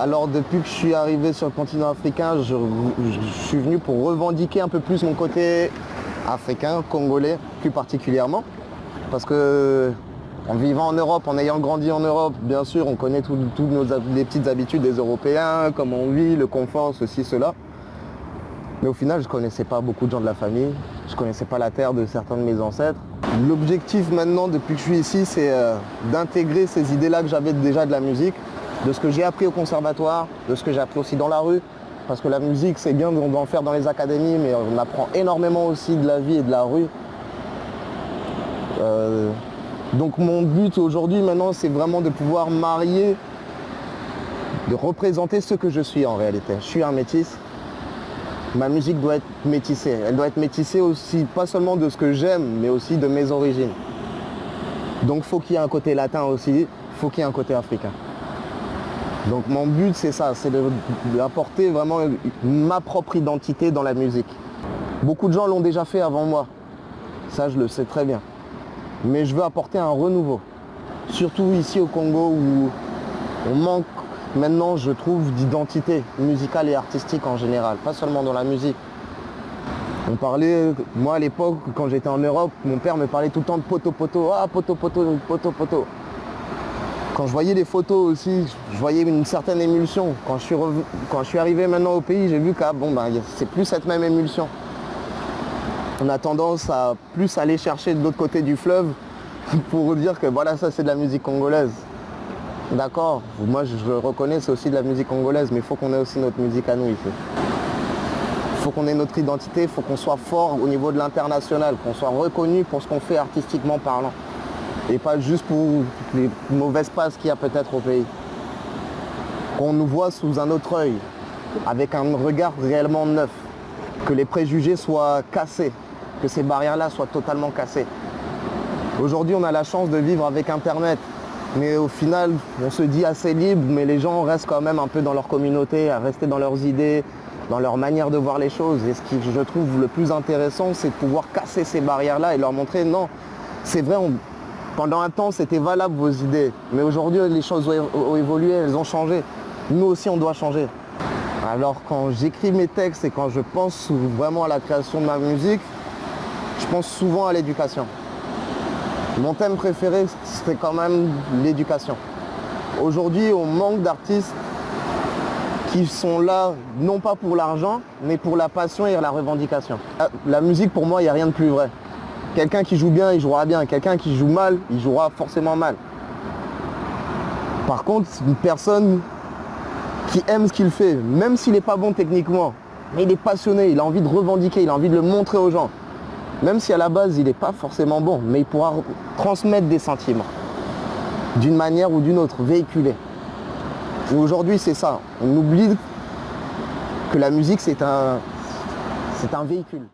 Alors depuis que je suis arrivé sur le continent africain, je suis venu pour revendiquer un peu plus mon côté africain, congolais plus particulièrement. Parce que en vivant en Europe, en ayant grandi en Europe, bien sûr, on connaît toutes les petites habitudes des Européens, comment on vit, le confort, ceci, cela. Mais au final, je ne connaissais pas beaucoup de gens de la famille, je ne connaissais pas la terre de certains de mes ancêtres. L'objectif maintenant, depuis que je suis ici, c'est d'intégrer ces idées-là que j'avais déjà de la musique, de ce que j'ai appris au conservatoire, de ce que j'ai appris aussi dans la rue. Parce que la musique, c'est bien d'en faire dans les académies, mais on apprend énormément aussi de la vie et de la rue. Donc mon but aujourd'hui maintenant, c'est vraiment de pouvoir marier, de représenter ce que je suis en réalité. Je suis un métis. Ma musique doit être métissée. Elle doit être métissée aussi, pas seulement de ce que j'aime, mais aussi de mes origines. Donc il faut qu'il y ait un côté latin aussi, il faut qu'il y ait un côté africain. Donc mon but c'est ça, c'est d'apporter vraiment ma propre identité dans la musique. Beaucoup de gens l'ont déjà fait avant moi, ça je le sais très bien. Mais je veux apporter un renouveau, surtout ici au Congo où on manque maintenant, je trouve, d'identité musicale et artistique en général, pas seulement dans la musique. On parlait, moi à l'époque, quand j'étais en Europe, mon père me parlait tout le temps de poto-poto, ah poto-poto, poto-poto. Quand je voyais les photos aussi, je voyais une certaine émulsion. Quand je suis arrivé maintenant au pays, j'ai vu que c'est plus cette même émulsion. On a tendance à plus aller chercher de l'autre côté du fleuve pour dire que voilà, ça c'est de la musique congolaise. D'accord, moi je le reconnais, c'est aussi de la musique congolaise, mais il faut qu'on ait aussi notre musique à nous ici. Il faut qu'on ait notre identité, il faut qu'on soit fort au niveau de l'international, qu'on soit reconnu pour ce qu'on fait artistiquement parlant. Et pas juste pour les mauvaises passes qu'il y a peut-être au pays. Qu'on nous voit sous un autre œil, avec un regard réellement neuf. Que les préjugés soient cassés, que ces barrières-là soient totalement cassées. Aujourd'hui, on a la chance de vivre avec Internet. Mais au final, on se dit assez libre, mais les gens restent quand même un peu dans leur communauté, à rester dans leurs idées, dans leur manière de voir les choses. Et ce qui, je trouve, le plus intéressant, c'est de pouvoir casser ces barrières-là et leur montrer, non, c'est vrai, pendant un temps, c'était valable vos idées. Mais aujourd'hui, les choses ont évolué, elles ont changé. Nous aussi, on doit changer. Alors, quand j'écris mes textes et quand je pense vraiment à la création de ma musique, je pense souvent à l'éducation. Mon thème préféré, c'est quand même l'éducation. Aujourd'hui, on manque d'artistes qui sont là, non pas pour l'argent, mais pour la passion et la revendication. La musique, pour moi, il n'y a rien de plus vrai. Quelqu'un qui joue bien, il jouera bien. Quelqu'un qui joue mal, il jouera forcément mal. Par contre, une personne qui aime ce qu'il fait, même s'il n'est pas bon techniquement, mais il est passionné, il a envie de revendiquer, il a envie de le montrer aux gens. Même si à la base, il n'est pas forcément bon, mais il pourra transmettre des sentiments, d'une manière ou d'une autre, véhiculer. Et aujourd'hui, c'est ça. On oublie que la musique, c'est un véhicule.